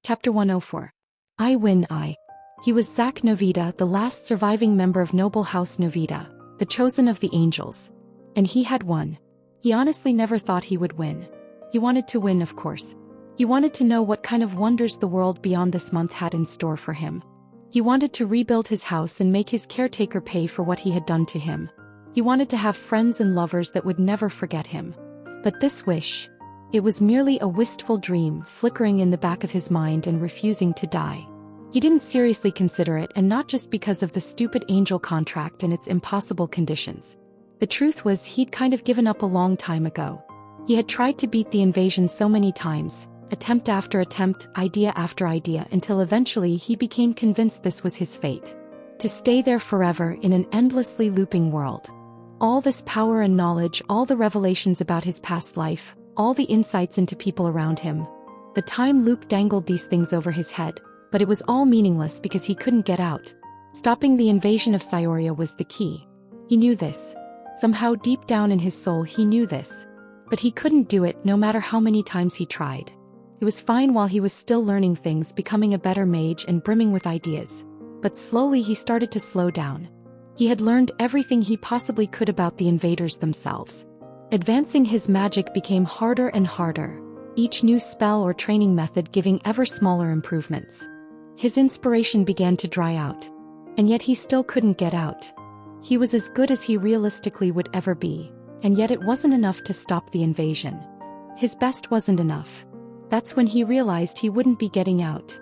Chapter 104. I Win I. He was Zack Novita, the last surviving member of Noble House Novita, the chosen of the angels. And he had won. He honestly never thought he would win. He wanted to win, of course. He wanted to know what kind of wonders the world beyond this month had in store for him. He wanted to rebuild his house and make his caretaker pay for what he had done to him. He wanted to have friends and lovers that would never forget him. But this wish, it was merely a wistful dream flickering in the back of his mind and refusing to die. He didn't seriously consider it, and not just because of the stupid angel contract and its impossible conditions. The truth was, he'd kind of given up a long time ago. He had tried to beat the invasion so many times, attempt after attempt, idea after idea, until eventually he became convinced this was his fate. To stay there forever in an endlessly looping world. All this power and knowledge, all the revelations about his past life, all the insights into people around him. The time loop dangled these things over his head, but it was all meaningless because he couldn't get out. Stopping the invasion of Cyoria was the key. He knew this. Somehow deep down in his soul he knew this. But he couldn't do it no matter how many times he tried. It was fine while he was still learning things, becoming a better mage and brimming with ideas. But slowly he started to slow down. He had learned everything he possibly could about the invaders themselves. Advancing his magic became harder and harder, each new spell or training method giving ever smaller improvements. His inspiration began to dry out. And yet he still couldn't get out. He was as good as he realistically would ever be, and yet it wasn't enough to stop the invasion. His best wasn't enough. That's when he realized he wouldn't be getting out.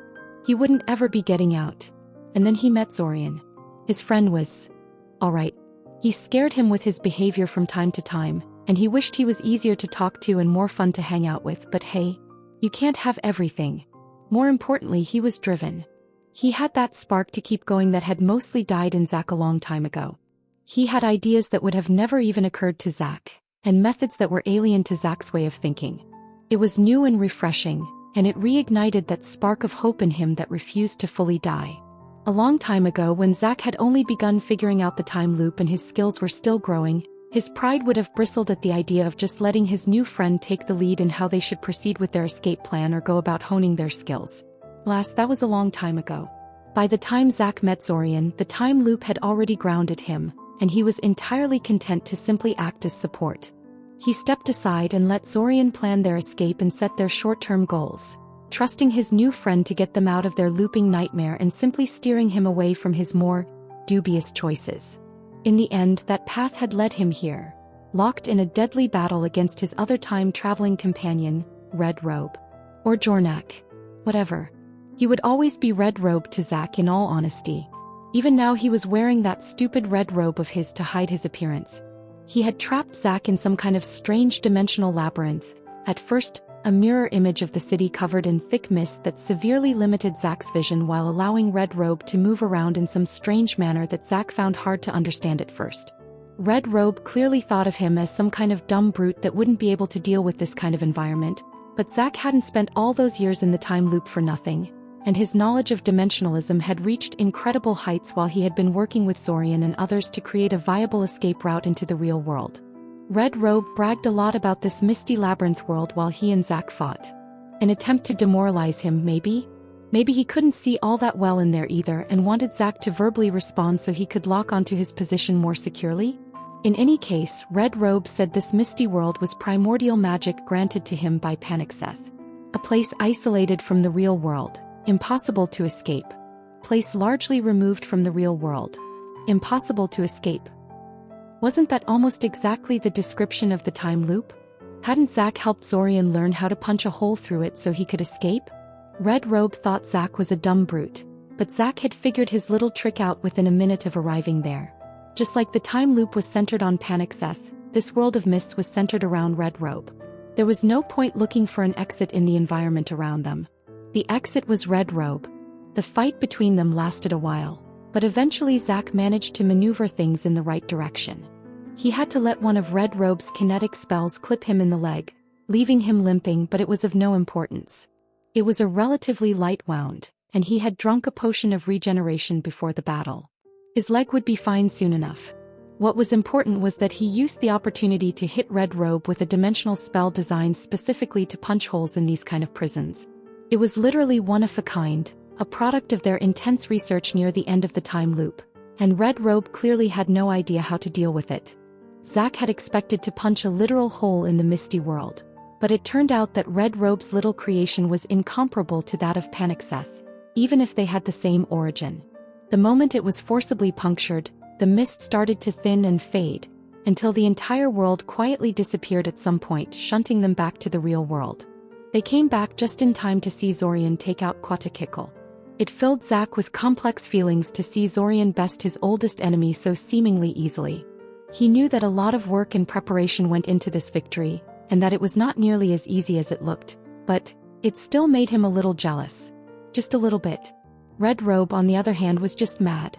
He wouldn't ever be getting out. And then he met Zorian. His friend was alright. He scared him with his behavior from time to time, and he wished he was easier to talk to and more fun to hang out with, but hey, you can't have everything. More importantly, he was driven. He had that spark to keep going that had mostly died in Zack a long time ago. He had ideas that would have never even occurred to Zack, and methods that were alien to Zack's way of thinking. It was new and refreshing, and it reignited that spark of hope in him that refused to fully die. A long time ago, when Zack had only begun figuring out the time loop and his skills were still growing, his pride would have bristled at the idea of just letting his new friend take the lead in how they should proceed with their escape plan or go about honing their skills. Alas, that was a long time ago. By the time Zack met Zorian, the time loop had already grounded him, and he was entirely content to simply act as support. He stepped aside and let Zorian plan their escape and set their short-term goals, trusting his new friend to get them out of their looping nightmare and simply steering him away from his more dubious choices. In the end, that path had led him here, locked in a deadly battle against his other time-traveling companion, Red Robe. Or Jornak. Whatever. He would always be Red Robe to Zack, in all honesty. Even now he was wearing that stupid red robe of his to hide his appearance. He had trapped Zack in some kind of strange dimensional labyrinth, at first, a mirror image of the city covered in thick mist that severely limited Zack's vision while allowing Red Robe to move around in some strange manner that Zack found hard to understand at first. Red Robe clearly thought of him as some kind of dumb brute that wouldn't be able to deal with this kind of environment, but Zack hadn't spent all those years in the time loop for nothing, and his knowledge of dimensionalism had reached incredible heights while he had been working with Zorian and others to create a viable escape route into the real world. Red Robe bragged a lot about this misty labyrinth world while he and Zack fought. An attempt to demoralize him, maybe? Maybe he couldn't see all that well in there either and wanted Zack to verbally respond so he could lock onto his position more securely? In any case, Red Robe said this misty world was primordial magic granted to him by Panicseth. A place isolated from the real world, impossible to escape. Place largely removed from the real world. Impossible to escape. Wasn't that almost exactly the description of the time loop? Hadn't Zack helped Zorian learn how to punch a hole through it so he could escape? Red Robe thought Zack was a dumb brute, but Zack had figured his little trick out within a minute of arriving there. Just like the time loop was centered on Panicseth, this world of mist was centered around Red Robe. There was no point looking for an exit in the environment around them. The exit was Red Robe. The fight between them lasted a while, but eventually Zack managed to maneuver things in the right direction. He had to let one of Red Robe's kinetic spells clip him in the leg, leaving him limping, but it was of no importance. It was a relatively light wound, and he had drunk a potion of regeneration before the battle. His leg would be fine soon enough. What was important was that he used the opportunity to hit Red Robe with a dimensional spell designed specifically to punch holes in these kind of prisons. It was literally one of a kind, a product of their intense research near the end of the time loop, and Red Robe clearly had no idea how to deal with it. Zack had expected to punch a literal hole in the misty world, but it turned out that Red Robe's little creation was incomparable to that of Panic-Seth, even if they had the same origin. The moment it was forcibly punctured, the mist started to thin and fade, until the entire world quietly disappeared at some point, shunting them back to the real world. They came back just in time to see Zorian take out Quetzalcoatl. It filled Zack with complex feelings to see Zorian best his oldest enemy so seemingly easily. He knew that a lot of work and preparation went into this victory, and that it was not nearly as easy as it looked, but it still made him a little jealous. Just a little bit. Red Robe, on the other hand, was just mad.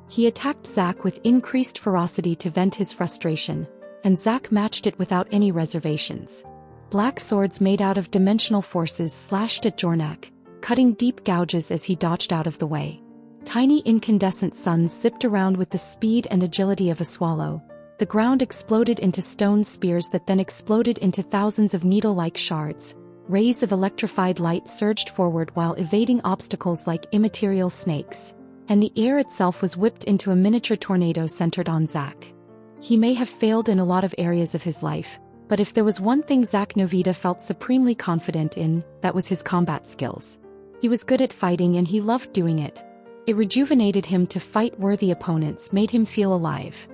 He attacked Zack with increased ferocity to vent his frustration, and Zack matched it without any reservations. Black swords made out of dimensional forces slashed at Jornak, cutting deep gouges as he dodged out of the way. Tiny incandescent suns zipped around with the speed and agility of a swallow. The ground exploded into stone spears that then exploded into thousands of needle-like shards. Rays of electrified light surged forward while evading obstacles like immaterial snakes, and the air itself was whipped into a miniature tornado centered on Zack. He may have failed in a lot of areas of his life, but if there was one thing Zack Novita felt supremely confident in, that was his combat skills. He was good at fighting and he loved doing it. It rejuvenated him to fight worthy opponents, made him feel alive.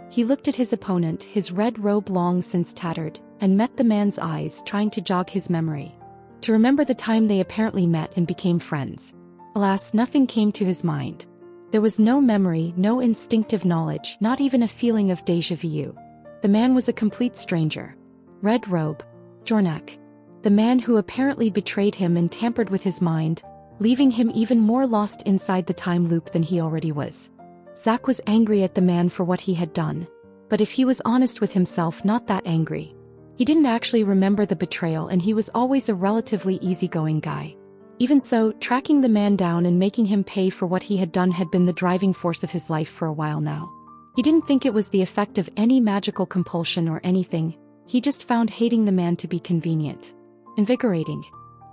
He looked at his opponent, his red robe long since tattered, and met the man's eyes, trying to jog his memory. To remember the time they apparently met and became friends. Alas, nothing came to his mind. There was no memory, no instinctive knowledge, not even a feeling of déjà vu. The man was a complete stranger. Red Robe. Jornak. The man who apparently betrayed him and tampered with his mind, leaving him even more lost inside the time loop than he already was. Zack was angry at the man for what he had done, but if he was honest with himself, not that angry. He didn't actually remember the betrayal, and he was always a relatively easygoing guy. Even so, tracking the man down and making him pay for what he had done had been the driving force of his life for a while now. He didn't think it was the effect of any magical compulsion or anything, he just found hating the man to be convenient. Invigorating.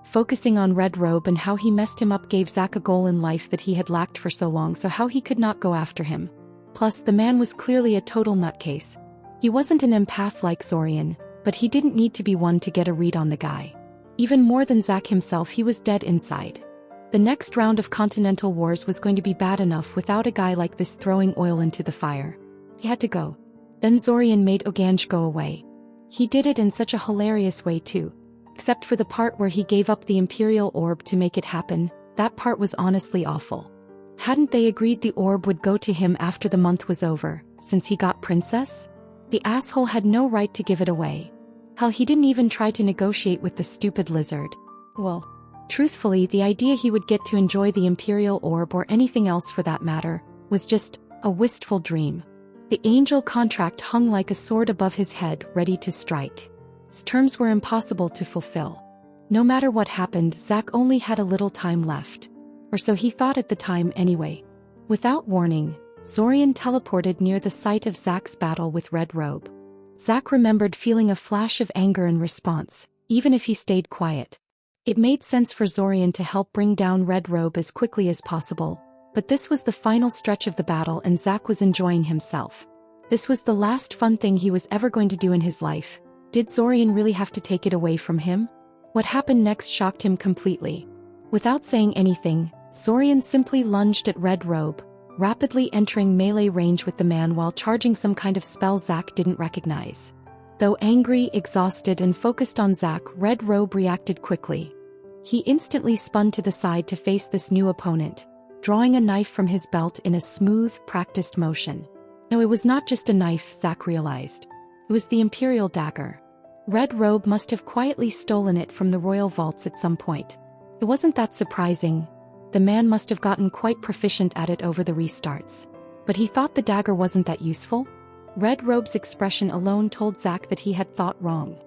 Focusing on Red Robe and how he messed him up gave Zack a goal in life that he had lacked for so long, so how he could not go after him. Plus, the man was clearly a total nutcase. He wasn't an empath like Zorian, but he didn't need to be one to get a read on the guy. Even more than Zack himself, he was dead inside. The next round of Continental Wars was going to be bad enough without a guy like this throwing oil into the fire. He had to go. Then Zorian made Oganj go away. He did it in such a hilarious way too. Except for the part where he gave up the Imperial Orb to make it happen, that part was honestly awful. Hadn't they agreed the orb would go to him after the month was over, since he got Princess? The asshole had no right to give it away. Hell, he didn't even try to negotiate with the stupid lizard. Well, truthfully, the idea he would get to enjoy the Imperial Orb, or anything else for that matter, was just a wistful dream. The angel contract hung like a sword above his head, ready to strike. Its terms were impossible to fulfill. No matter what happened, Zack only had a little time left. Or so he thought at the time anyway. Without warning, Zorian teleported near the site of Zack's battle with Red Robe. Zack remembered feeling a flash of anger in response, even if he stayed quiet. It made sense for Zorian to help bring down Red Robe as quickly as possible, but this was the final stretch of the battle and Zack was enjoying himself. This was the last fun thing he was ever going to do in his life. Did Zorian really have to take it away from him? What happened next shocked him completely. Without saying anything, Zorian simply lunged at Red Robe, rapidly entering melee range with the man while charging some kind of spell Zack didn't recognize. Though angry, exhausted, and focused on Zack, Red Robe reacted quickly. He instantly spun to the side to face this new opponent, drawing a knife from his belt in a smooth, practiced motion. No, it was not just a knife, Zack realized. It was the Imperial dagger. Red Robe must have quietly stolen it from the royal vaults at some point. It wasn't that surprising. The man must have gotten quite proficient at it over the restarts. But he thought the dagger wasn't that useful? Red Robe's expression alone told Zack that he had thought wrong.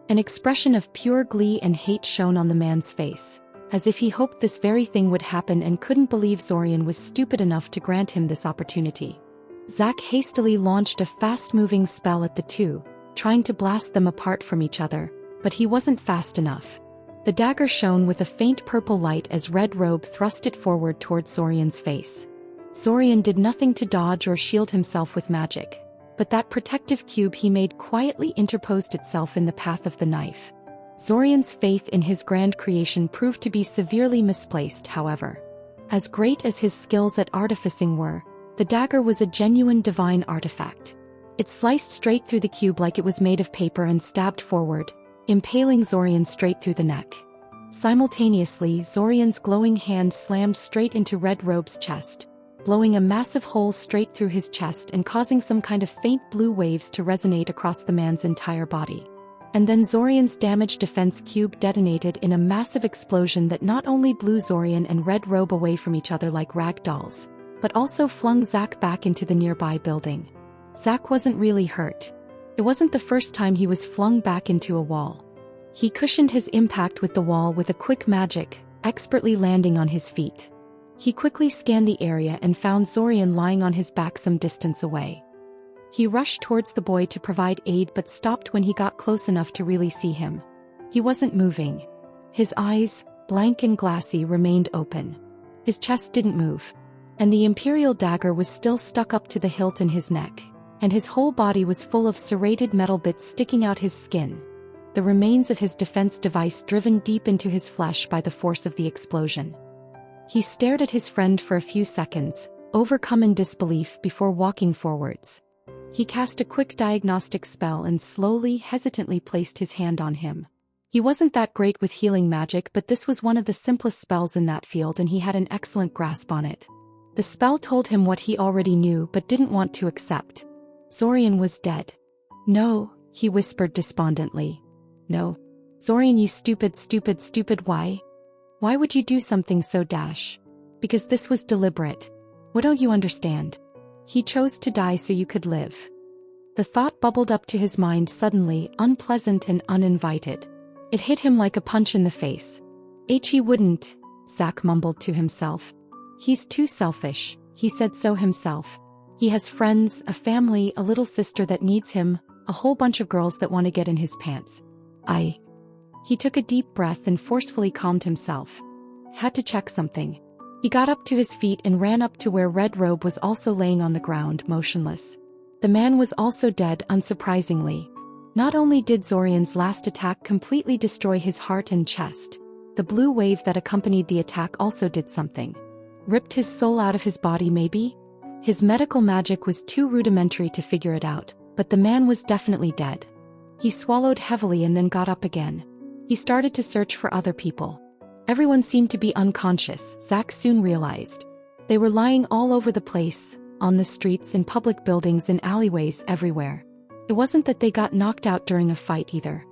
An expression of pure glee and hate shone on the man's face, as if he hoped this very thing would happen and couldn't believe Zorian was stupid enough to grant him this opportunity. Zack hastily launched a fast-moving spell at the two, trying to blast them apart from each other, but he wasn't fast enough. The dagger shone with a faint purple light as Red Robe thrust it forward towards Zorian's face. Zorian did nothing to dodge or shield himself with magic, but that protective cube he made quietly interposed itself in the path of the knife. Zorian's faith in his grand creation proved to be severely misplaced, however. As great as his skills at artificing were, the dagger was a genuine divine artifact. It sliced straight through the cube like it was made of paper and stabbed forward, impaling Zorian straight through the neck. Simultaneously, Zorian's glowing hand slammed straight into Red Robe's chest, blowing a massive hole straight through his chest and causing some kind of faint blue waves to resonate across the man's entire body. And then Zorian's damaged defense cube detonated in a massive explosion that not only blew Zorian and Red Robe away from each other like rag dolls, but also flung Zack back into the nearby building. Zack wasn't really hurt. It wasn't the first time he was flung back into a wall. He cushioned his impact with the wall with a quick magic, expertly landing on his feet. He quickly scanned the area and found Zorian lying on his back some distance away. He rushed towards the boy to provide aid but stopped when he got close enough to really see him. He wasn't moving. His eyes, blank and glassy, remained open. His chest didn't move. And the Imperial dagger was still stuck up to the hilt in his neck, and his whole body was full of serrated metal bits sticking out his skin, the remains of his defense device driven deep into his flesh by the force of the explosion. He stared at his friend for a few seconds, overcome in disbelief, before walking forwards. He cast a quick diagnostic spell and slowly, hesitantly placed his hand on him. He wasn't that great with healing magic, but this was one of the simplest spells in that field and he had an excellent grasp on it. The spell told him what he already knew but didn't want to accept. Zorian was dead. "No," he whispered despondently. "No. Zorian, you stupid, why? Why would you do something so dash? Because this was deliberate. What don't you understand? He chose to die so you could live." The thought bubbled up to his mind suddenly, unpleasant and uninvited. It hit him like a punch in the face. He wouldn't," Zack mumbled to himself. "He's too selfish, he said so himself. He has friends, a family, a little sister that needs him, a whole bunch of girls that want to get in his pants. He took a deep breath and forcefully calmed himself. Had to check something. He got up to his feet and ran up to where Red Robe was also laying on the ground, motionless. The man was also dead, unsurprisingly. Not only did Zorian's last attack completely destroy his heart and chest, the blue wave that accompanied the attack also did something. Ripped his soul out of his body, maybe? His medical magic was too rudimentary to figure it out, but the man was definitely dead. He swallowed heavily and then got up again. He started to search for other people. Everyone seemed to be unconscious, Zack soon realized. They were lying all over the place, on the streets, in public buildings, in alleyways, everywhere. It wasn't that they got knocked out during a fight either.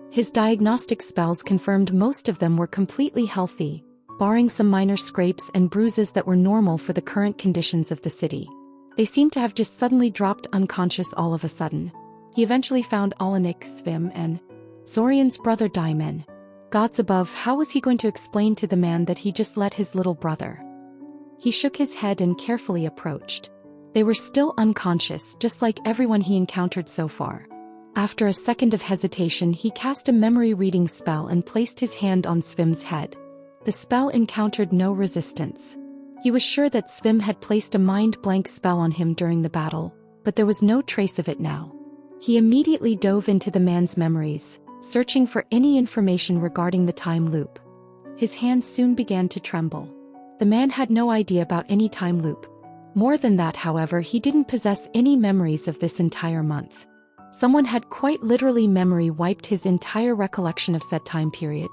His diagnostic spells confirmed most of them were completely healthy, barring some minor scrapes and bruises that were normal for the current conditions of the city. They seemed to have just suddenly dropped unconscious all of a sudden. He eventually found Alanik, Svim, and Zorian's brother Daimen. Gods above, how was he going to explain to the man that he just let his little brother? He shook his head and carefully approached. They were still unconscious, just like everyone he encountered so far. After a second of hesitation, he cast a memory reading spell and placed his hand on Svim's head. The spell encountered no resistance. He was sure that Svim had placed a mind-blank spell on him during the battle, but there was no trace of it now. He immediately dove into the man's memories, searching for any information regarding the time loop. His hand soon began to tremble. The man had no idea about any time loop. More than that, however, he didn't possess any memories of this entire month. Someone had quite literally memory wiped his entire recollection of said time period.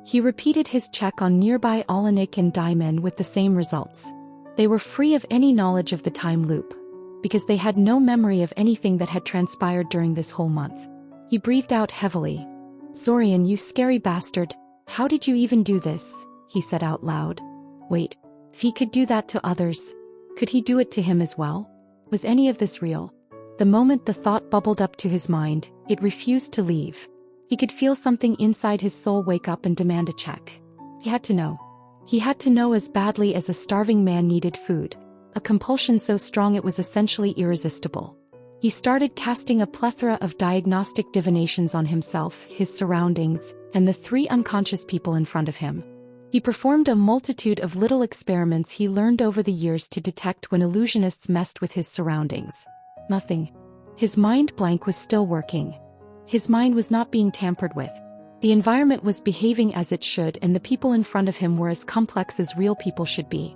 He repeated his check on nearby Alanik and Daimen with the same results. They were free of any knowledge of the time loop, because they had no memory of anything that had transpired during this whole month. He breathed out heavily. "Zorian, you scary bastard, how did you even do this?" he said out loud. Wait, if he could do that to others, could he do it to him as well? Was any of this real? The moment the thought bubbled up to his mind, it refused to leave. He could feel something inside his soul wake up and demand a check. He had to know. He had to know as badly as a starving man needed food, a compulsion so strong it was essentially irresistible. He started casting a plethora of diagnostic divinations on himself, his surroundings, and the 3 unconscious people in front of him. He performed a multitude of little experiments he learned over the years to detect when illusionists messed with his surroundings. Nothing. His mind blank was still working. His mind was not being tampered with. The environment was behaving as it should, and the people in front of him were as complex as real people should be.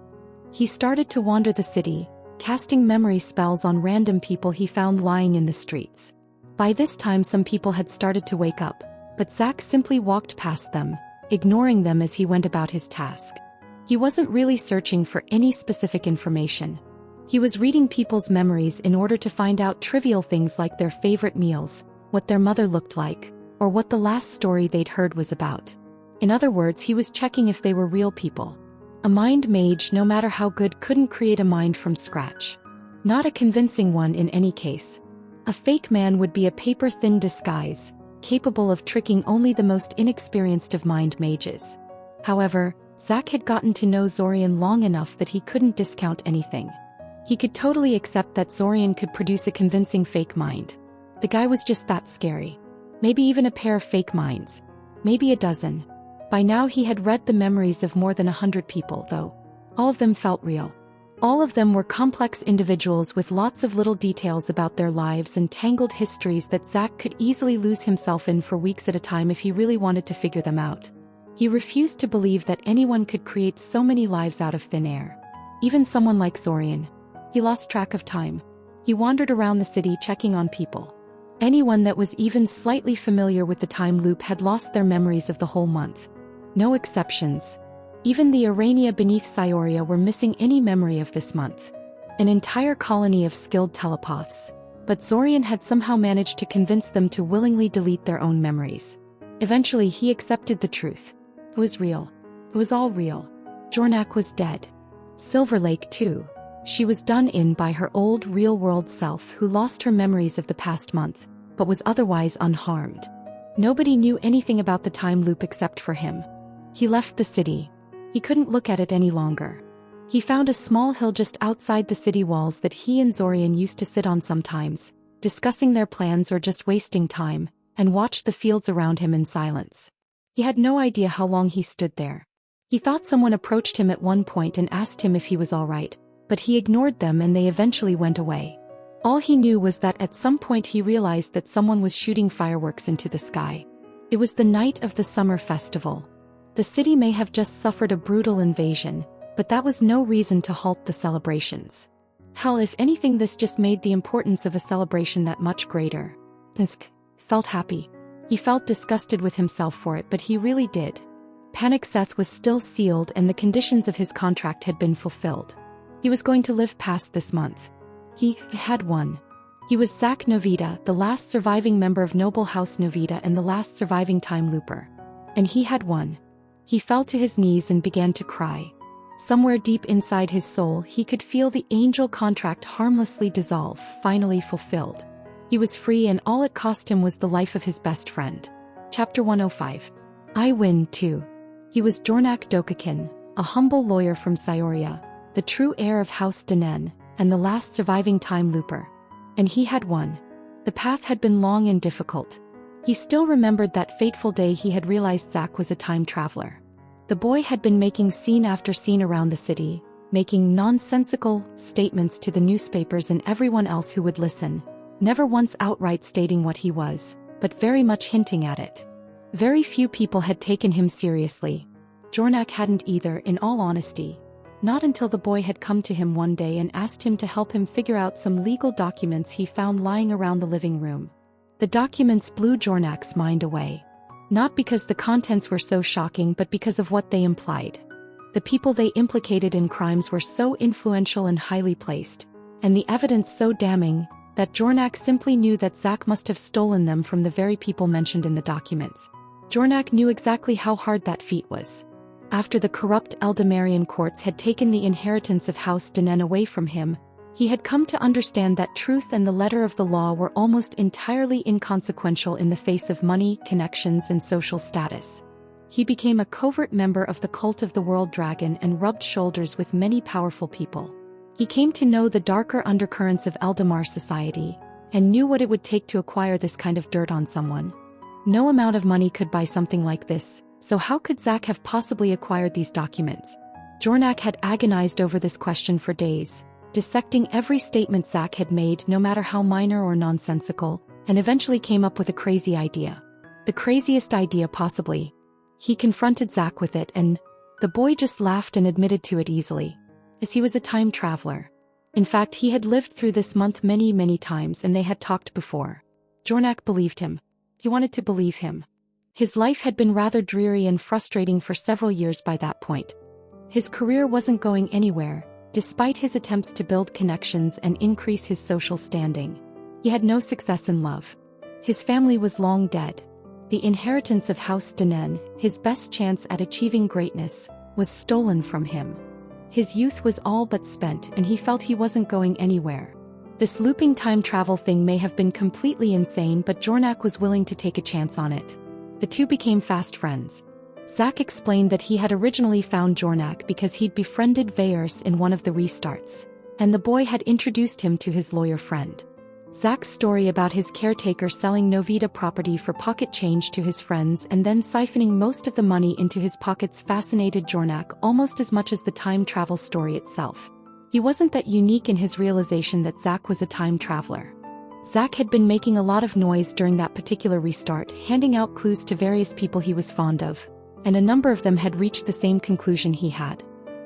He started to wander the city, casting memory spells on random people he found lying in the streets. By this time some people had started to wake up, but Zack simply walked past them, ignoring them as he went about his task. He wasn't really searching for any specific information. He was reading people's memories in order to find out trivial things like their favorite meals, what their mother looked like, or what the last story they'd heard was about. In other words, he was checking if they were real people. A mind mage, no matter how good, couldn't create a mind from scratch. Not a convincing one in any case. A fake man would be a paper-thin disguise, capable of tricking only the most inexperienced of mind mages. However, Zack had gotten to know Zorian long enough that he couldn't discount anything. He could totally accept that Zorian could produce a convincing fake mind. The guy was just that scary. Maybe even a pair of fake minds. Maybe a dozen. By now he had read the memories of more than 100 people, though. All of them felt real. All of them were complex individuals with lots of little details about their lives and tangled histories that Zack could easily lose himself in for weeks at a time if he really wanted to figure them out. He refused to believe that anyone could create so many lives out of thin air. Even someone like Zorian. He lost track of time. He wandered around the city checking on people. Anyone that was even slightly familiar with the time loop had lost their memories of the whole month. No exceptions. Even the Arania beneath Cyoria were missing any memory of this month. An entire colony of skilled telepaths. But Zorian had somehow managed to convince them to willingly delete their own memories. Eventually he accepted the truth. It was real. It was all real. Jornak was dead. Silver Lake too. She was done in by her old real-world self who lost her memories of the past month, but was otherwise unharmed. Nobody knew anything about the time loop except for him. He left the city. He couldn't look at it any longer. He found a small hill just outside the city walls that he and Zorian used to sit on sometimes, discussing their plans or just wasting time, and watched the fields around him in silence. He had no idea how long he stood there. He thought someone approached him at one point and asked him if he was all right, but he ignored them and they eventually went away. All he knew was that at some point he realized that someone was shooting fireworks into the sky. It was the night of the summer festival. The city may have just suffered a brutal invasion, but that was no reason to halt the celebrations. Hell, if anything, this just made the importance of a celebration that much greater. Nisk felt happy. He felt disgusted with himself for it, but he really did. Panic Seth was still sealed and the conditions of his contract had been fulfilled. He was going to live past this month. He had won. He was Zack Novita, the last surviving member of Noble House Novita and the last surviving time looper. And he had won. He fell to his knees and began to cry. Somewhere deep inside his soul he could feel the angel contract harmlessly dissolve, finally fulfilled. He was free and all it cost him was the life of his best friend. Chapter 105. I win too. He was Jornak Dokakin, a humble lawyer from Cyoria, the true heir of House Danen, and the last surviving time looper. And he had won. The path had been long and difficult. He still remembered that fateful day he had realized Zack was a time traveler. The boy had been making scene after scene around the city, making nonsensical statements to the newspapers and everyone else who would listen, never once outright stating what he was, but very much hinting at it. Very few people had taken him seriously. Jornak hadn't either, in all honesty. Not until the boy had come to him one day and asked him to help him figure out some legal documents he found lying around the living room. The documents blew Jornak's mind away. Not because the contents were so shocking, but because of what they implied. The people they implicated in crimes were so influential and highly placed, and the evidence so damning, that Jornak simply knew that Zack must have stolen them from the very people mentioned in the documents. Jornak knew exactly how hard that feat was. After the corrupt Eldamarian courts had taken the inheritance of House Danen away from him, he had come to understand that truth and the letter of the law were almost entirely inconsequential in the face of money, connections, and social status. He became a covert member of the cult of the World Dragon and rubbed shoulders with many powerful people. He came to know the darker undercurrents of Eldamar society, and knew what it would take to acquire this kind of dirt on someone. No amount of money could buy something like this, so how could Zach have possibly acquired these documents? Jornak had agonized over this question for days, dissecting every statement Zach had made, no matter how minor or nonsensical, and eventually came up with a crazy idea. The craziest idea possibly. He confronted Zach with it, and the boy just laughed and admitted to it easily, as he was a time traveler. In fact, he had lived through this month many times and they had talked before. Jornak believed him. He wanted to believe him. His life had been rather dreary and frustrating for several years by that point. His career wasn't going anywhere, despite his attempts to build connections and increase his social standing. He had no success in love. His family was long dead. The inheritance of House Danen, his best chance at achieving greatness, was stolen from him. His youth was all but spent and he felt he wasn't going anywhere. This looping time travel thing may have been completely insane, but Jornak was willing to take a chance on it. The two became fast friends. Zach explained that he had originally found Jornak because he'd befriended Veyers in one of the restarts, and the boy had introduced him to his lawyer friend. Zach's story about his caretaker selling Novita property for pocket change to his friends and then siphoning most of the money into his pockets fascinated Jornak almost as much as the time travel story itself. He wasn't that unique in his realization that Zach was a time traveler. Zach had been making a lot of noise during that particular restart, handing out clues to various people he was fond of, and a number of them had reached the same conclusion he had.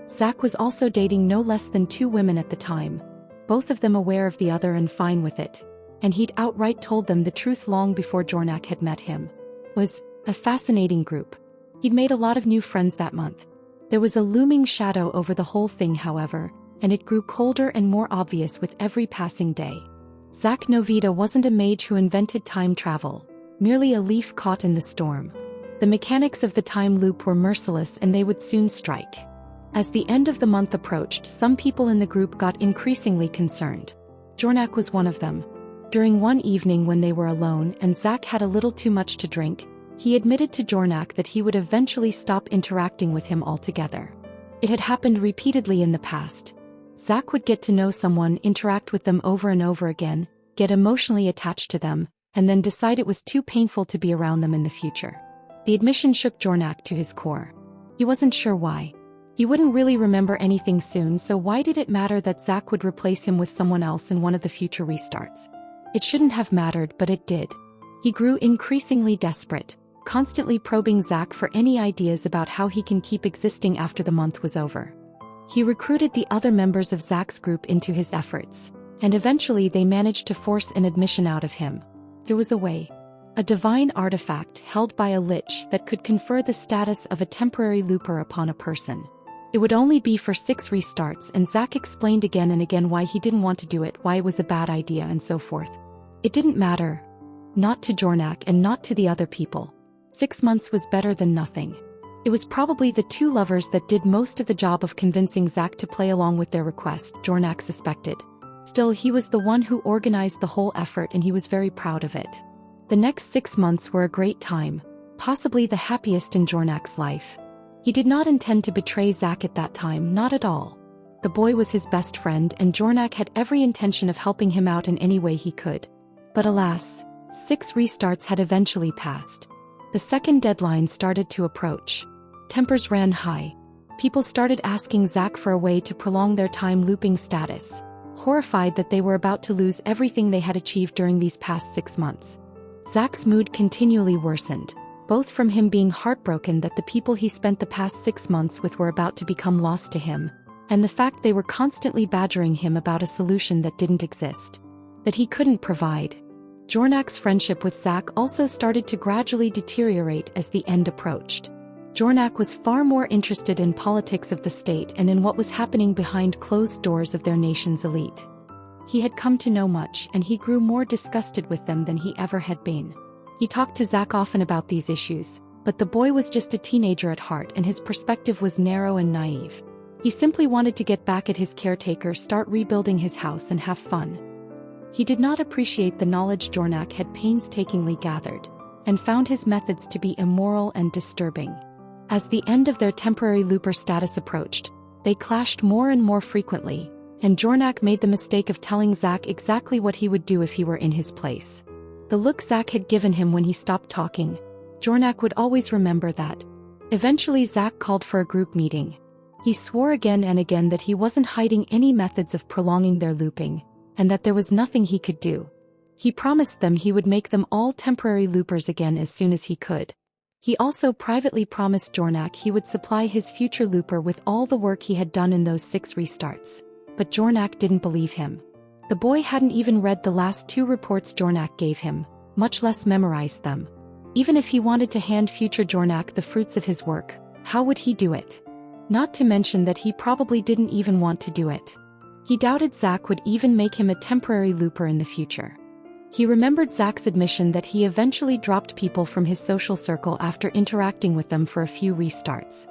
Zach was also dating no less than 2 women at the time, both of them aware of the other and fine with it, and he'd outright told them the truth long before Jornak had met him. Was a fascinating group. He'd made a lot of new friends that month. There was a looming shadow over the whole thing, however, and it grew colder and more obvious with every passing day. Zach Novita wasn't a mage who invented time travel, merely a leaf caught in the storm. The mechanics of the time loop were merciless and they would soon strike. As the end of the month approached, some people in the group got increasingly concerned. Jornak was one of them. During one evening when they were alone and Zach had a little too much to drink, he admitted to Jornak that he would eventually stop interacting with him altogether. It had happened repeatedly in the past. Zach would get to know someone, interact with them over and over again, get emotionally attached to them, and then decide it was too painful to be around them in the future. The admission shook Jornak to his core. He wasn't sure why. He wouldn't really remember anything soon, so why did it matter that Zach would replace him with someone else in one of the future restarts? It shouldn't have mattered, but it did. He grew increasingly desperate, constantly probing Zach for any ideas about how he can keep existing after the month was over. He recruited the other members of Zach's group into his efforts, and eventually they managed to force an admission out of him. There was a way. A divine artifact held by a lich that could confer the status of a temporary looper upon a person. It would only be for 6 restarts, and Zach explained again and again why he didn't want to do it, why it was a bad idea, and so forth. It didn't matter. Not to Jornak and not to the other people. 6 months was better than nothing. It was probably the 2 lovers that did most of the job of convincing Zach to play along with their request, Jornak suspected. Still, he was the one who organized the whole effort and he was very proud of it. The next 6 months were a great time, possibly the happiest in Jornak's life. He did not intend to betray Zach at that time, not at all. The boy was his best friend and Jornak had every intention of helping him out in any way he could. But alas, 6 restarts had eventually passed. The second deadline started to approach. Tempers ran high. People started asking Zach for a way to prolong their time looping status, horrified that they were about to lose everything they had achieved during these past 6 months. Zach's mood continually worsened, both from him being heartbroken that the people he spent the past 6 months with were about to become lost to him, and the fact they were constantly badgering him about a solution that didn't exist, that he couldn't provide. Jornak's friendship with Zach also started to gradually deteriorate as the end approached. Jornak was far more interested in politics of the state and in what was happening behind closed doors of their nation's elite. He had come to know much and he grew more disgusted with them than he ever had been. He talked to Zach often about these issues, but the boy was just a teenager at heart and his perspective was narrow and naive. He simply wanted to get back at his caretaker, start rebuilding his house and have fun. He did not appreciate the knowledge Jornak had painstakingly gathered, and found his methods to be immoral and disturbing. As the end of their temporary looper status approached, they clashed more and more frequently, and Jornak made the mistake of telling Zach exactly what he would do if he were in his place. The look Zack had given him when he stopped talking. Jornak would always remember that. Eventually Zack called for a group meeting. He swore again and again that he wasn't hiding any methods of prolonging their looping, and that there was nothing he could do. He promised them he would make them all temporary loopers again as soon as he could. He also privately promised Jornak he would supply his future looper with all the work he had done in those 6 restarts. But Jornak didn't believe him. The boy hadn't even read the last 2 reports Jornak gave him, much less memorized them. Even if he wanted to hand future Jornak the fruits of his work, how would he do it? Not to mention that he probably didn't even want to do it. He doubted Zack would even make him a temporary looper in the future. He remembered Zack's admission that he eventually dropped people from his social circle after interacting with them for a few restarts.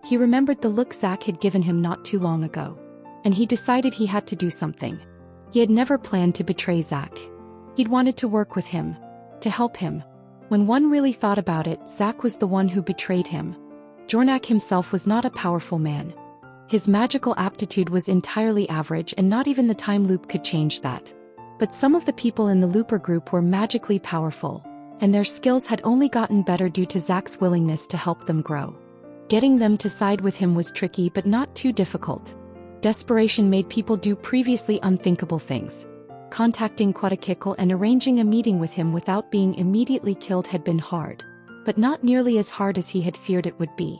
He remembered the look Zack had given him not too long ago. And he decided he had to do something. He had never planned to betray Zack. He'd wanted to work with him, to help him. When one really thought about it, Zack was the one who betrayed him. Jornak himself was not a powerful man. His magical aptitude was entirely average, and not even the time loop could change that. But some of the people in the looper group were magically powerful, and their skills had only gotten better due to Zack's willingness to help them grow. Getting them to side with him was tricky but not too difficult. Desperation made people do previously unthinkable things. Contacting Quetzalcoatl and arranging a meeting with him without being immediately killed had been hard, but not nearly as hard as he had feared it would be.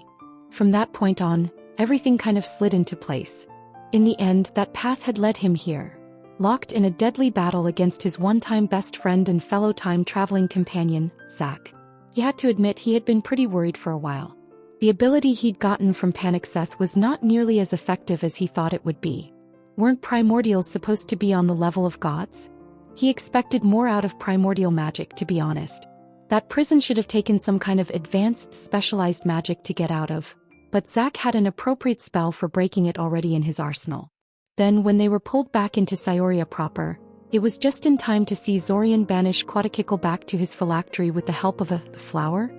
From that point on, everything kind of slid into place. In the end, that path had led him here. Locked in a deadly battle against his one-time best friend and fellow time-traveling companion, Zack. He had to admit he had been pretty worried for a while. The ability he'd gotten from Panicseth was not nearly as effective as he thought it would be. Weren't primordials supposed to be on the level of gods? He expected more out of primordial magic, to be honest. That prison should have taken some kind of advanced, specialized magic to get out of, but Zack had an appropriate spell for breaking it already in his arsenal. Then when they were pulled back into Cyoria proper, it was just in time to see Zorian banish Quetzalcoatl back to his phylactery with the help of a flower.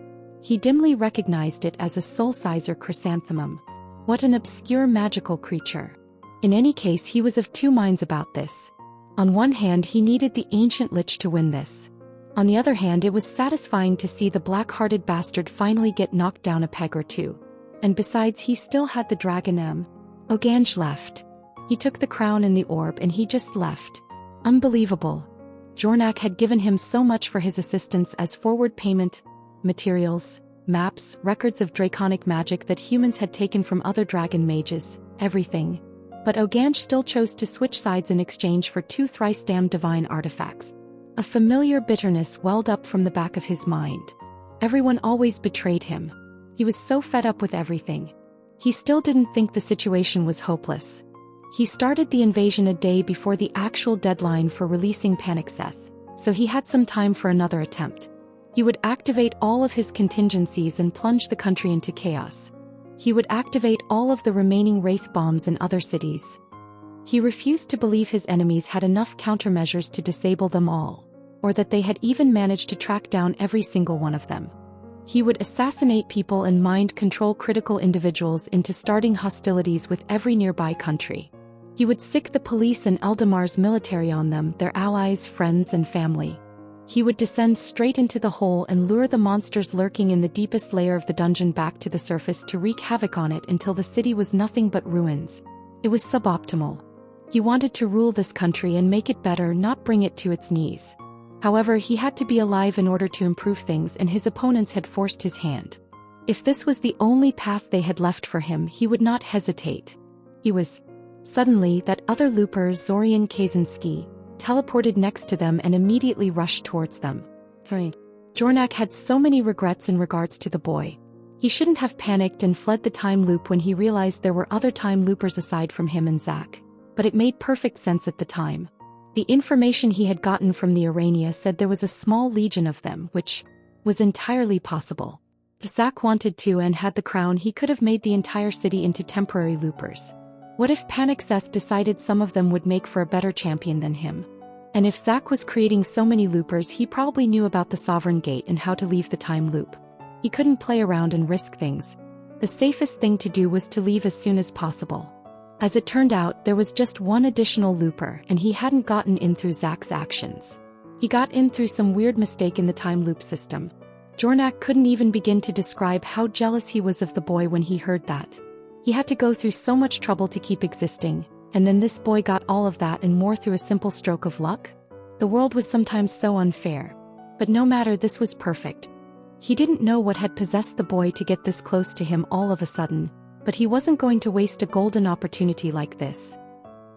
He dimly recognized it as a soul-sizer chrysanthemum. What an obscure magical creature. In any case, he was of 2 minds about this. On one hand, he needed the ancient lich to win this. On the other hand, it was satisfying to see the black-hearted bastard finally get knocked down a peg or 2. And besides, he still had the dragon M. Oganj left. He took the crown and the orb and he just left. Unbelievable. Jornak had given him so much for his assistance as forward payment, materials, maps, records of draconic magic that humans had taken from other dragon mages, everything. But Oganj still chose to switch sides in exchange for 2 thrice-damned divine artifacts. A familiar bitterness welled up from the back of his mind. Everyone always betrayed him. He was so fed up with everything. He still didn't think the situation was hopeless. He started the invasion a day before the actual deadline for releasing Panicseth, so he had some time for another attempt. He would activate all of his contingencies and plunge the country into chaos. He would activate all of the remaining Wraith bombs in other cities. He refused to believe his enemies had enough countermeasures to disable them all, or that they had even managed to track down every single one of them. He would assassinate people and mind control critical individuals into starting hostilities with every nearby country. He would sick the police and Eldamar's military on them, their allies, friends, and family. He would descend straight into the hole and lure the monsters lurking in the deepest layer of the dungeon back to the surface to wreak havoc on it until the city was nothing but ruins. It was suboptimal. He wanted to rule this country and make it better, not bring it to its knees. However, he had to be alive in order to improve things, and his opponents had forced his hand. If this was the only path they had left for him, he would not hesitate. He was. Suddenly, that other looper, Zorian Kaczynski, teleported next to them and immediately rushed towards them. Jornak had so many regrets in regards to the boy. He shouldn't have panicked and fled the time loop when he realized there were other time loopers aside from him and Zack. But it made perfect sense at the time. The information he had gotten from the Arania said there was a small legion of them, which was entirely possible. If Zack wanted to and had the crown, he could have made the entire city into temporary loopers. What if Panicseth decided some of them would make for a better champion than him? And if Zack was creating so many loopers, he probably knew about the Sovereign Gate and how to leave the time loop. He couldn't play around and risk things. The safest thing to do was to leave as soon as possible. As it turned out, there was just one additional looper, and he hadn't gotten in through Zack's actions. He got in through some weird mistake in the time loop system. Jornak couldn't even begin to describe how jealous he was of the boy when he heard that. He had to go through so much trouble to keep existing, and then this boy got all of that and more through a simple stroke of luck? The world was sometimes so unfair. But no matter, this was perfect. He didn't know what had possessed the boy to get this close to him all of a sudden, but he wasn't going to waste a golden opportunity like this.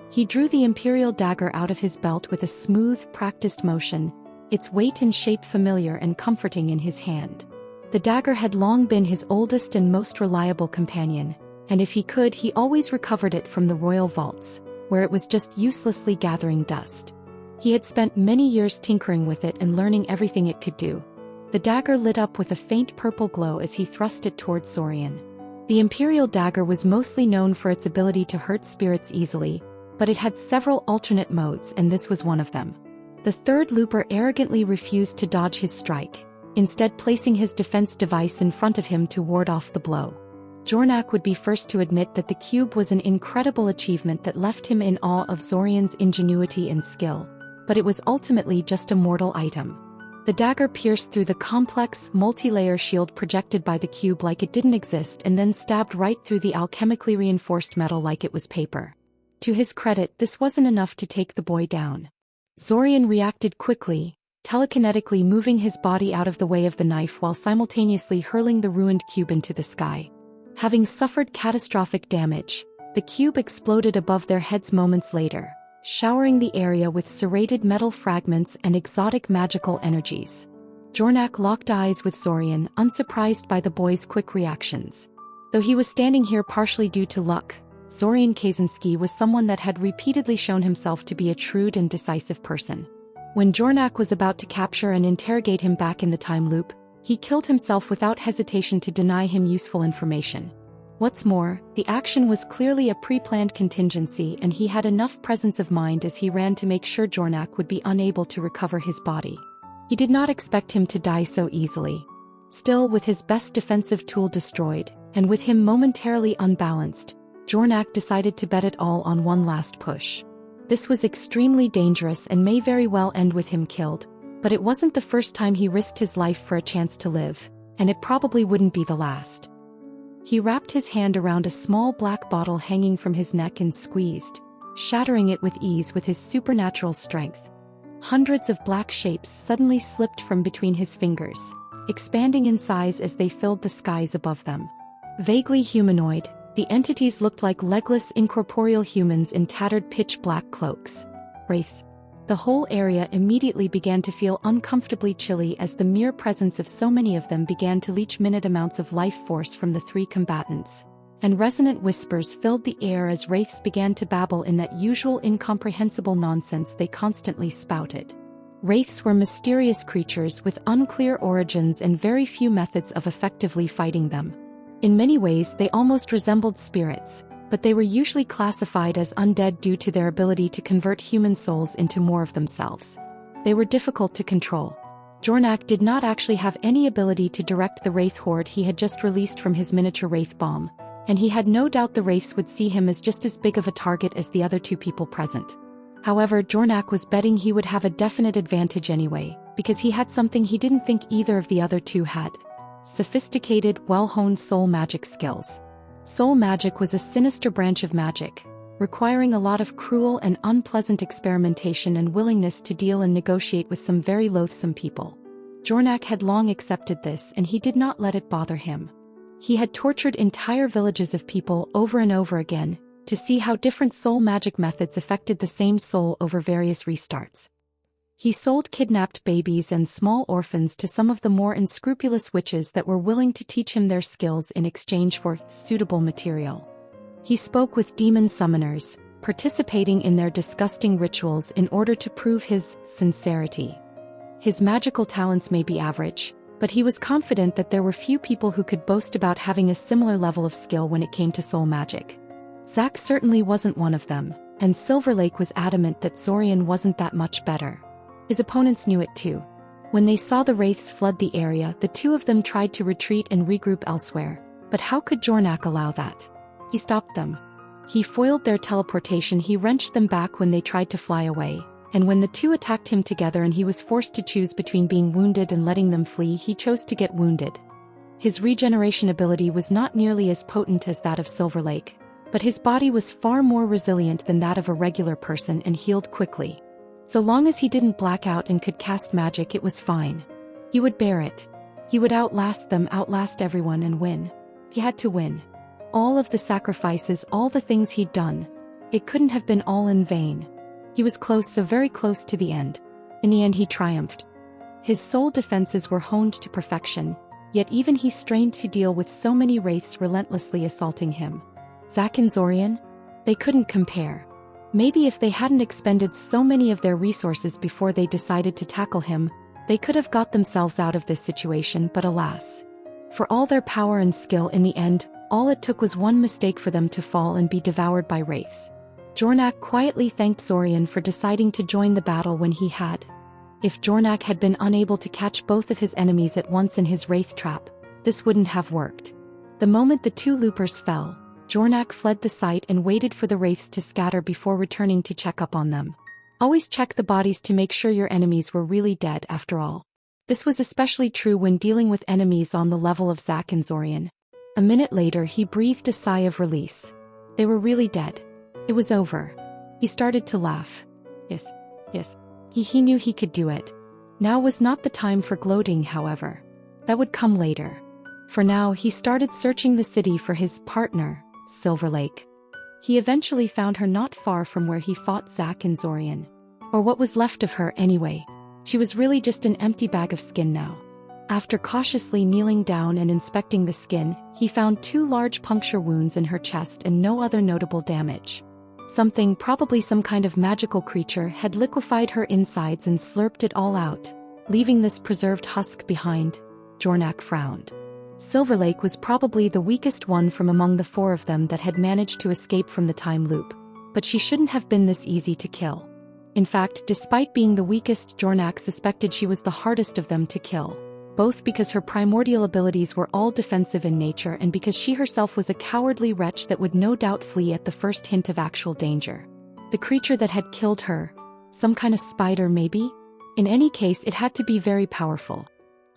He drew the Imperial dagger out of his belt with a smooth, practiced motion, its weight and shape familiar and comforting in his hand. The dagger had long been his oldest and most reliable companion, and if he could, he always recovered it from the royal vaults, where it was just uselessly gathering dust. He had spent many years tinkering with it and learning everything it could do. The dagger lit up with a faint purple glow as he thrust it towards Zorian. The Imperial dagger was mostly known for its ability to hurt spirits easily, but it had several alternate modes, and this was one of them. The third looper arrogantly refused to dodge his strike, instead placing his defense device in front of him to ward off the blow. Jornak would be first to admit that the cube was an incredible achievement that left him in awe of Zorian's ingenuity and skill, but it was ultimately just a mortal item. The dagger pierced through the complex, multi-layer shield projected by the cube like it didn't exist and then stabbed right through the alchemically reinforced metal like it was paper. To his credit, this wasn't enough to take the boy down. Zorian reacted quickly, telekinetically moving his body out of the way of the knife while simultaneously hurling the ruined cube into the sky. Having suffered catastrophic damage, the cube exploded above their heads moments later, showering the area with serrated metal fragments and exotic magical energies. Jornak locked eyes with Zorian, unsurprised by the boy's quick reactions. Though he was standing here partially due to luck, Zorian Kaczynski was someone that had repeatedly shown himself to be a shrewd and decisive person. When Jornak was about to capture and interrogate him back in the time loop, he killed himself without hesitation to deny him useful information. What's more, the action was clearly a pre-planned contingency, and he had enough presence of mind as he ran to make sure Jornak would be unable to recover his body. He did not expect him to die so easily. Still, with his best defensive tool destroyed, and with him momentarily unbalanced, Jornak decided to bet it all on one last push. This was extremely dangerous and may very well end with him killed, but it wasn't the first time he risked his life for a chance to live, and it probably wouldn't be the last. He wrapped his hand around a small black bottle hanging from his neck and squeezed, shattering it with ease with his supernatural strength. Hundreds of black shapes suddenly slipped from between his fingers, expanding in size as they filled the skies above them. Vaguely humanoid, the entities looked like legless incorporeal humans in tattered pitch-black cloaks. Wraiths. The whole area immediately began to feel uncomfortably chilly as the mere presence of so many of them began to leach minute amounts of life force from the three combatants. And resonant whispers filled the air as wraiths began to babble in that usual incomprehensible nonsense they constantly spouted. Wraiths were mysterious creatures with unclear origins and very few methods of effectively fighting them. In many ways they almost resembled spirits, but they were usually classified as undead due to their ability to convert human souls into more of themselves. They were difficult to control. Jornak did not actually have any ability to direct the wraith horde he had just released from his miniature wraith bomb, and he had no doubt the wraiths would see him as just as big of a target as the other two people present. However, Jornak was betting he would have a definite advantage anyway, because he had something he didn't think either of the other two had: sophisticated, well-honed soul magic skills. Soul magic was a sinister branch of magic, requiring a lot of cruel and unpleasant experimentation and willingness to deal and negotiate with some very loathsome people. Jornak had long accepted this, and he did not let it bother him. He had tortured entire villages of people over and over again, to see how different soul magic methods affected the same soul over various restarts. He sold kidnapped babies and small orphans to some of the more unscrupulous witches that were willing to teach him their skills in exchange for suitable material. He spoke with demon summoners, participating in their disgusting rituals in order to prove his sincerity. His magical talents may be average, but he was confident that there were few people who could boast about having a similar level of skill when it came to soul magic. Zack certainly wasn't one of them, and Silver Lake was adamant that Zorian wasn't that much better. His opponents knew it too. When they saw the wraiths flood the area, the two of them tried to retreat and regroup elsewhere, but how could Jornak allow that? He stopped them. He foiled their teleportation. He wrenched them back when they tried to fly away, And when the two attacked him together and he was forced to choose between being wounded and letting them flee, he chose to get wounded. His regeneration ability was not nearly as potent as that of Silver Lake, but his body was far more resilient than that of a regular person and healed quickly. So long as he didn't black out and could cast magic, it was fine. He would bear it. He would outlast them, outlast everyone, and win. He had to win. All of the sacrifices, all the things he'd done, it couldn't have been all in vain. He was close, so very close to the end. In the end he triumphed. His soul defenses were honed to perfection, yet even he strained to deal with so many wraiths relentlessly assaulting him. Zack and Zorian? They couldn't compare. Maybe if they hadn't expended so many of their resources before they decided to tackle him, they could have got themselves out of this situation, but alas. For all their power and skill, in the end, all it took was one mistake for them to fall and be devoured by wraiths. Jornak quietly thanked Zorian for deciding to join the battle when he had. If Jornak had been unable to catch both of his enemies at once in his wraith trap, this wouldn't have worked. The moment the two loopers fell, Jornak fled the site and waited for the wraiths to scatter before returning to check up on them. Always check the bodies to make sure your enemies were really dead after all. This was especially true when dealing with enemies on the level of Zack and Zorian. A minute later he breathed a sigh of release. They were really dead. It was over. He started to laugh. Yes. He knew he could do it. Now was not the time for gloating, however. That would come later. For now he started searching the city for his partner, Silver Lake. He eventually found her not far from where he fought Zack and Zorian. Or what was left of her anyway. She was really just an empty bag of skin now. After cautiously kneeling down and inspecting the skin, he found 2 large puncture wounds in her chest and no other notable damage. Something, probably some kind of magical creature, had liquefied her insides and slurped it all out, leaving this preserved husk behind. Jornak frowned. Silver Lake was probably the weakest one from among the 4 of them that had managed to escape from the time loop. But she shouldn't have been this easy to kill. In fact, despite being the weakest, Jornak suspected she was the hardest of them to kill. Both because her primordial abilities were all defensive in nature and because she herself was a cowardly wretch that would no doubt flee at the first hint of actual danger. The creature that had killed her? Some kind of spider, maybe? In any case, it had to be very powerful.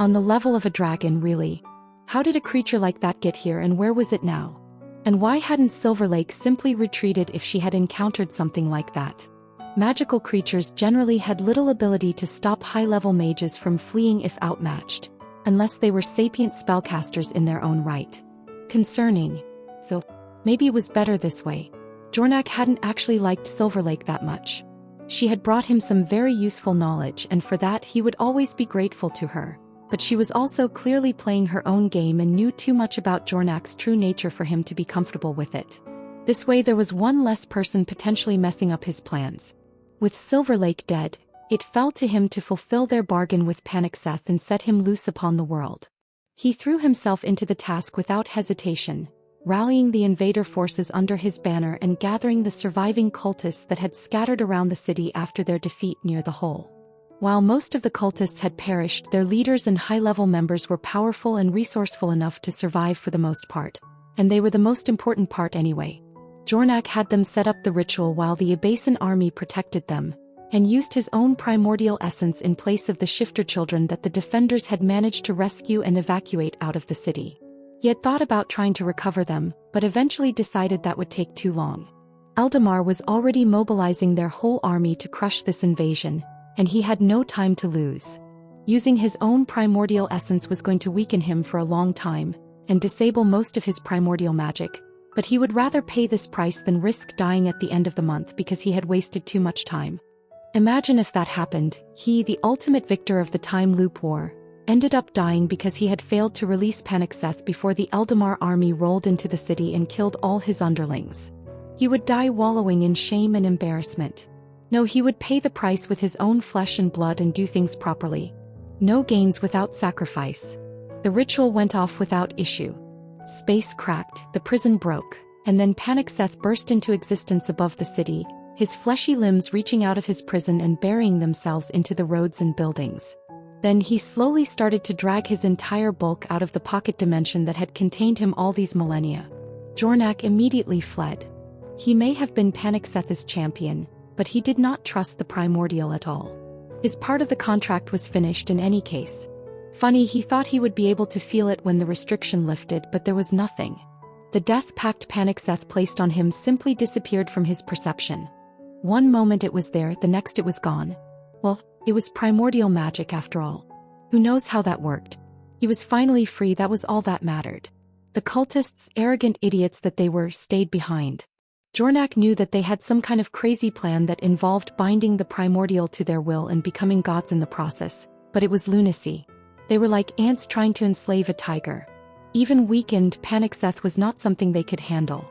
On the level of a dragon, really. How did a creature like that get here, and where was it now? And why hadn't Silver Lake simply retreated if she had encountered something like that? Magical creatures generally had little ability to stop high-level mages from fleeing if outmatched, unless they were sapient spellcasters in their own right. Concerning. So, maybe it was better this way. Jornak hadn't actually liked Silver Lake that much. She had brought him some very useful knowledge, and for that he would always be grateful to her. But she was also clearly playing her own game and knew too much about Jornak's true nature for him to be comfortable with it. This way there was one less person potentially messing up his plans. With Silver Lake dead, it fell to him to fulfill their bargain with Panic-Seth and set him loose upon the world. He threw himself into the task without hesitation, rallying the invader forces under his banner and gathering the surviving cultists that had scattered around the city after their defeat near the hole. While most of the cultists had perished, their leaders and high-level members were powerful and resourceful enough to survive for the most part. And they were the most important part anyway. Jornak had them set up the ritual while the Abasan army protected them, and used his own primordial essence in place of the shifter children that the defenders had managed to rescue and evacuate out of the city. He had thought about trying to recover them, but eventually decided that would take too long. Eldamar was already mobilizing their whole army to crush this invasion, and he had no time to lose. Using his own primordial essence was going to weaken him for a long time, and disable most of his primordial magic, but he would rather pay this price than risk dying at the end of the month because he had wasted too much time. Imagine if that happened. He, the ultimate victor of the time loop war, ended up dying because he had failed to release Panic-Seth before the Eldamar army rolled into the city and killed all his underlings. He would die wallowing in shame and embarrassment. No, he would pay the price with his own flesh and blood and do things properly. No gains without sacrifice. The ritual went off without issue. Space cracked, the prison broke, and then Panic-Seth burst into existence above the city, his fleshy limbs reaching out of his prison and burying themselves into the roads and buildings. Then he slowly started to drag his entire bulk out of the pocket dimension that had contained him all these millennia. Jornak immediately fled. He may have been Panic-Seth's champion, but he did not trust the primordial at all. His part of the contract was finished in any case. Funny, he thought he would be able to feel it when the restriction lifted, but there was nothing. The death pact Panic-Seth placed on him simply disappeared from his perception. One moment it was there, the next it was gone. Well, it was primordial magic after all. Who knows how that worked? He was finally free, that was all that mattered. The cultists, arrogant idiots that they were, stayed behind. Jornak knew that they had some kind of crazy plan that involved binding the primordial to their will and becoming gods in the process, but it was lunacy. They were like ants trying to enslave a tiger. Even weakened, Panic-Seth was not something they could handle.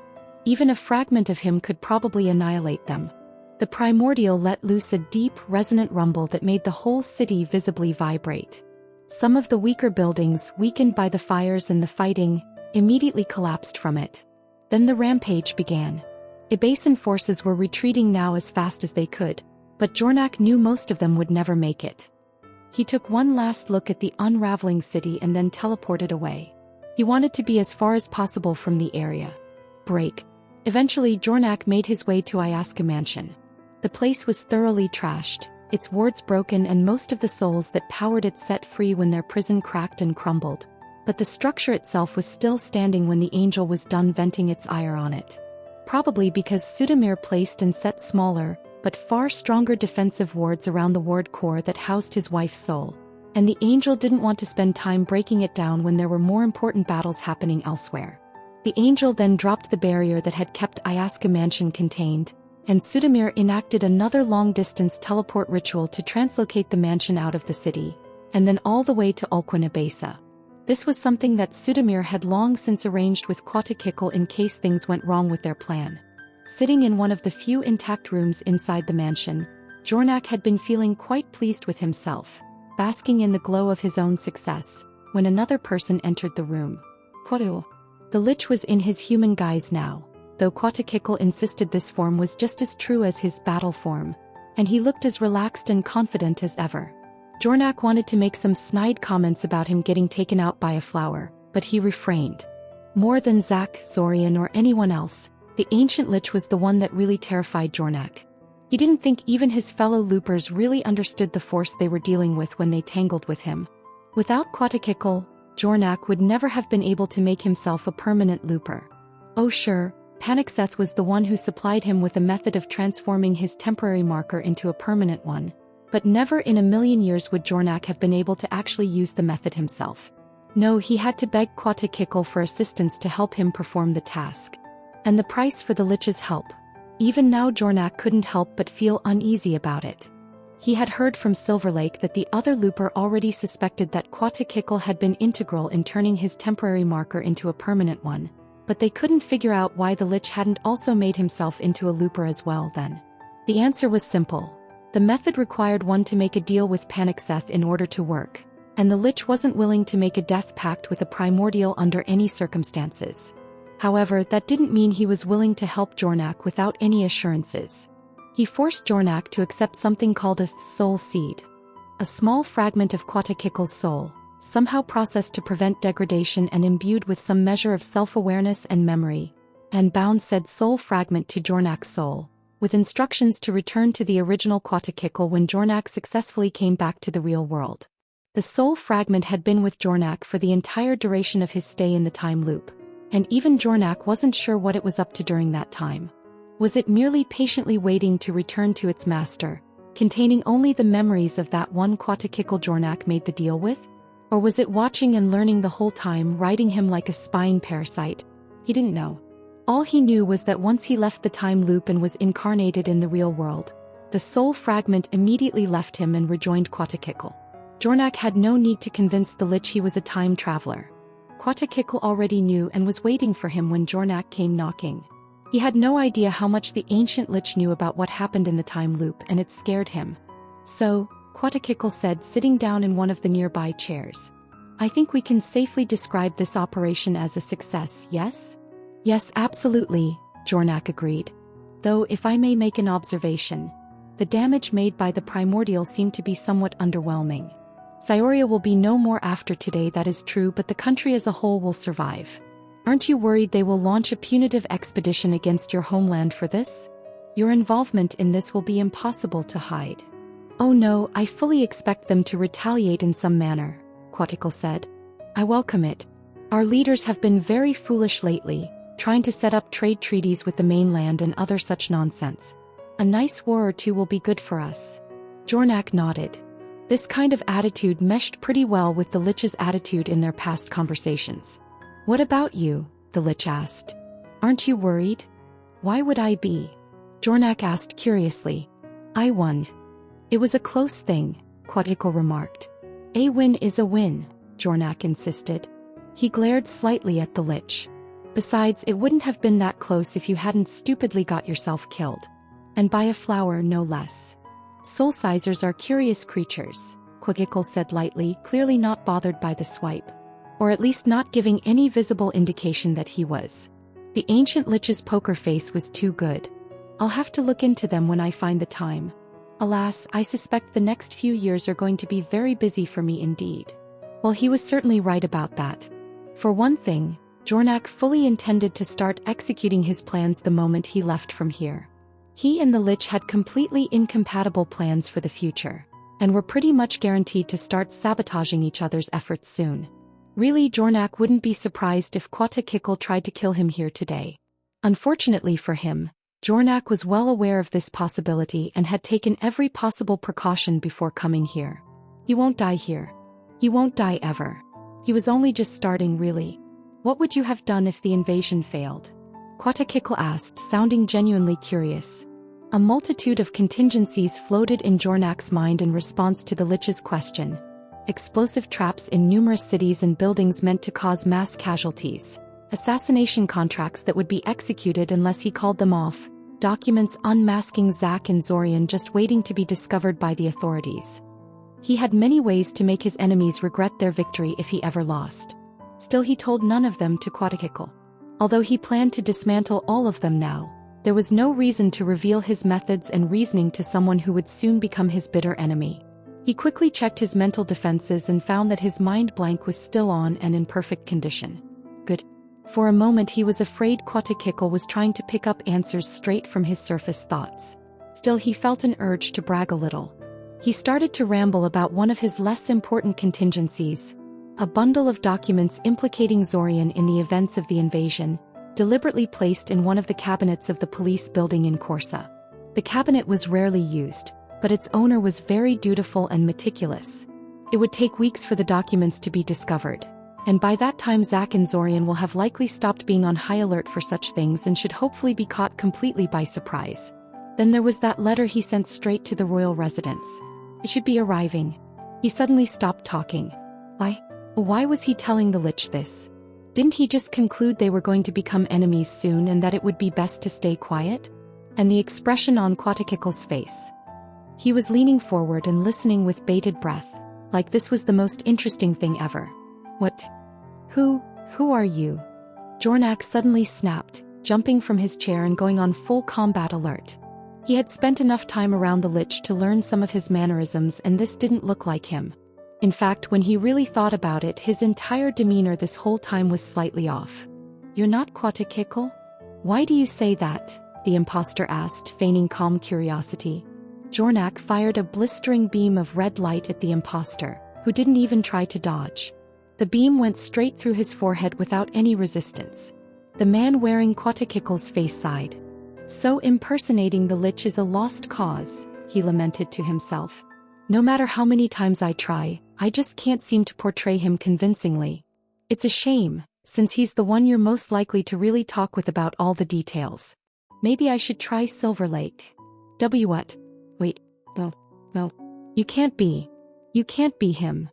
Even a fragment of him could probably annihilate them. The primordial let loose a deep, resonant rumble that made the whole city visibly vibrate. Some of the weaker buildings, weakened by the fires and the fighting, immediately collapsed from it. Then the rampage began. Ibasan forces were retreating now as fast as they could, but Jornak knew most of them would never make it. He took one last look at the unraveling city and then teleported away. He wanted to be as far as possible from the area. Break. Eventually Jornak made his way to Ayaska Mansion. The place was thoroughly trashed, its wards broken and most of the souls that powered it set free when their prison cracked and crumbled. But the structure itself was still standing when the angel was done venting its ire on it. Probably because Sudamir placed and set smaller, but far stronger defensive wards around the ward core that housed his wife's soul. And the angel didn't want to spend time breaking it down when there were more important battles happening elsewhere. The angel then dropped the barrier that had kept Ayaska Mansion contained, and Sudamir enacted another long-distance teleport ritual to translocate the mansion out of the city, and then all the way to Ulquin Abasa. This was something that Sudamir had long since arranged with Quatakikal in case things went wrong with their plan. Sitting in one of the few intact rooms inside the mansion, Jornak had been feeling quite pleased with himself, basking in the glow of his own success, when another person entered the room. Quatu. The Lich was in his human guise now, though Quatakikal insisted this form was just as true as his battle form, and he looked as relaxed and confident as ever. Jornak wanted to make some snide comments about him getting taken out by a flower, but he refrained. More than Zack, Zorian or anyone else, the ancient Lich was the one that really terrified Jornak. He didn't think even his fellow loopers really understood the force they were dealing with when they tangled with him. Without Quatakikal, Jornak would never have been able to make himself a permanent looper. Oh sure, Panic-Seth was the one who supplied him with a method of transforming his temporary marker into a permanent one, but never in a million years would Jornak have been able to actually use the method himself. No, he had to beg Quatakikal for assistance to help him perform the task. And the price for the Lich's help. Even now Jornak couldn't help but feel uneasy about it. He had heard from Silverlake that the other looper already suspected that Quatakikal had been integral in turning his temporary marker into a permanent one, but they couldn't figure out why the Lich hadn't also made himself into a looper as well then. The answer was simple. The method required one to make a deal with Panic-Seth in order to work, and the Lich wasn't willing to make a death pact with a primordial under any circumstances. However, that didn't mean he was willing to help Jornak without any assurances. He forced Jornak to accept something called a soul seed. A small fragment of Quatakikal's soul, somehow processed to prevent degradation and imbued with some measure of self-awareness and memory, and bound said soul fragment to Jornak's soul, with instructions to return to the original Quatakikal when Jornak successfully came back to the real world. The soul fragment had been with Jornak for the entire duration of his stay in the time loop, and even Jornak wasn't sure what it was up to during that time. Was it merely patiently waiting to return to its master, containing only the memories of that one Quatakikal Jornak made the deal with? Or was it watching and learning the whole time, riding him like a spying parasite? He didn't know. All he knew was that once he left the time loop and was incarnated in the real world, the soul fragment immediately left him and rejoined Quatakikal. Jornak had no need to convince the Lich he was a time traveler. Quatakikal already knew and was waiting for him when Jornak came knocking. He had no idea how much the ancient Lich knew about what happened in the time loop, and it scared him. So, Quatakikal said, sitting down in one of the nearby chairs, "I think we can safely describe this operation as a success, yes?" "Yes, absolutely," Jornak agreed. "Though if I may make an observation, the damage made by the primordial seemed to be somewhat underwhelming. Cyoria will be no more after today, that is true, but the country as a whole will survive. Aren't you worried they will launch a punitive expedition against your homeland for this?" Your involvement in this will be impossible to hide. Oh no, I fully expect them to retaliate in some manner, Quetzalcoatl said. I welcome it. Our leaders have been very foolish lately, trying to set up trade treaties with the mainland and other such nonsense. A nice war or two will be good for us. Jornak nodded. This kind of attitude meshed pretty well with the Lich's attitude in their past conversations. What about you? The Lich asked. Aren't you worried? Why would I be? Jornak asked curiously. I won. It was a close thing, Quetzalcoatl remarked. A win is a win, Jornak insisted. He glared slightly at the Lich. Besides, it wouldn't have been that close if you hadn't stupidly got yourself killed. And by a flower no less. Soul-sizers are curious creatures, Quetzalcoatl said lightly, clearly not bothered by the swipe. Or at least not giving any visible indication that he was. The ancient Lich's poker face was too good. I'll have to look into them when I find the time. Alas, I suspect the next few years are going to be very busy for me indeed. Well, he was certainly right about that. For one thing, Jornak fully intended to start executing his plans the moment he left from here. He and the Lich had completely incompatible plans for the future, and were pretty much guaranteed to start sabotaging each other's efforts soon. Really, Jornak wouldn't be surprised if Quetzalcoatl tried to kill him here today. Unfortunately for him, Jornak was well aware of this possibility and had taken every possible precaution before coming here. He won't die here. He won't die ever. He was only just starting, really. What would you have done if the invasion failed? Quetzalcoatl asked, sounding genuinely curious. A multitude of contingencies floated in Jornak's mind in response to the Lich's question. Explosive traps in numerous cities and buildings meant to cause mass casualties. Assassination contracts that would be executed unless he called them off. Documents unmasking Zack and Zorian just waiting to be discovered by the authorities. He had many ways to make his enemies regret their victory if he ever lost. Still, he told none of them to Quetzalcoatl. Although he planned to dismantle all of them now, there was no reason to reveal his methods and reasoning to someone who would soon become his bitter enemy. He quickly checked his mental defenses and found that his mind blank was still on and in perfect condition. Good. For a moment he was afraid Quetzalcoatl was trying to pick up answers straight from his surface thoughts. Still, he felt an urge to brag a little. He started to ramble about one of his less important contingencies. A bundle of documents implicating Zorian in the events of the invasion, deliberately placed in one of the cabinets of the police building in Corsa. The cabinet was rarely used, but its owner was very dutiful and meticulous. It would take weeks for the documents to be discovered, and by that time Zack and Zorian will have likely stopped being on high alert for such things and should hopefully be caught completely by surprise. Then there was that letter he sent straight to the royal residence. It should be arriving. He suddenly stopped talking. Why was he telling the Lich this? Didn't he just conclude they were going to become enemies soon and that it would be best to stay quiet? And the expression on Quetzalcoatl's face. He was leaning forward and listening with bated breath, like this was the most interesting thing ever. What? Who are you? Jornak suddenly snapped, jumping from his chair and going on full combat alert. He had spent enough time around the Lich to learn some of his mannerisms, and this didn't look like him. In fact, when he really thought about it, his entire demeanor this whole time was slightly off. You're not Quetzalcoatl? Why do you say that? The impostor asked, feigning calm curiosity. Jornak fired a blistering beam of red light at the impostor, who didn't even try to dodge. The beam went straight through his forehead without any resistance. The man wearing Quetzalcoatl's face sighed. So impersonating the Lich is a lost cause, he lamented to himself. No matter how many times I try, I just can't seem to portray him convincingly. It's a shame, since he's the one you're most likely to really talk with about all the details. Maybe I should try Silver Lake. What? Wait, no. You can't be him.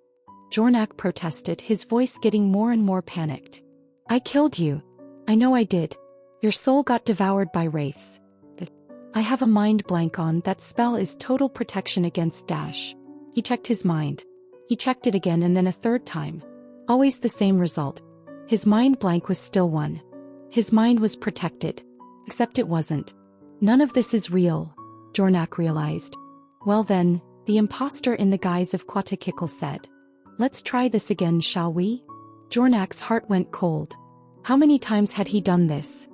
Jornak protested, his voice getting more and more panicked. I killed you. I know I did. Your soul got devoured by wraiths. But I have a mind blank on that spell is total protection against dash. He checked his mind. He checked it again and then a third time. Always the same result. His mind blank was still one. His mind was protected. Except it wasn't. None of this is real, Jornak realized. Well then, the impostor in the guise of Quetzalcoatl said. Let's try this again, shall we? Jornak's heart went cold. How many times had he done this?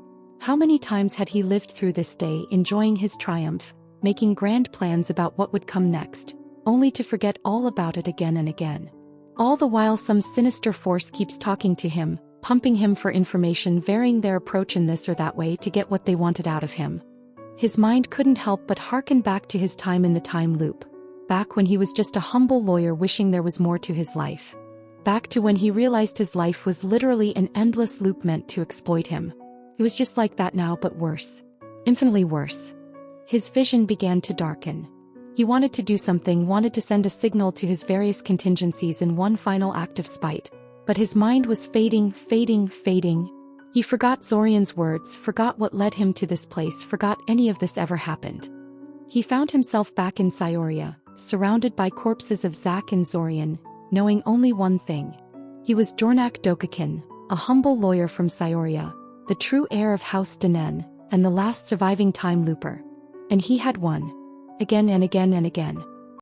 How many times had he lived through this day, enjoying his triumph, making grand plans about what would come next, only to forget all about it again and again? All the while some sinister force keeps talking to him, pumping him for information, varying their approach in this or that way to get what they wanted out of him. His mind couldn't help but hearken back to his time in the time loop. Back when he was just a humble lawyer wishing there was more to his life. Back to when he realized his life was literally an endless loop meant to exploit him. It was just like that now, but worse. Infinitely worse. His vision began to darken. He wanted to do something, wanted to send a signal to his various contingencies in one final act of spite. But his mind was fading. He forgot Zorian's words, forgot what led him to this place, forgot any of this ever happened. He found himself back in Cyoria, surrounded by corpses of Zack and Zorian, knowing only one thing. He was Dornak Dokukin, a humble lawyer from Cyoria, the true heir of House Danen, and the last surviving time looper. And he had won. Again and again and again.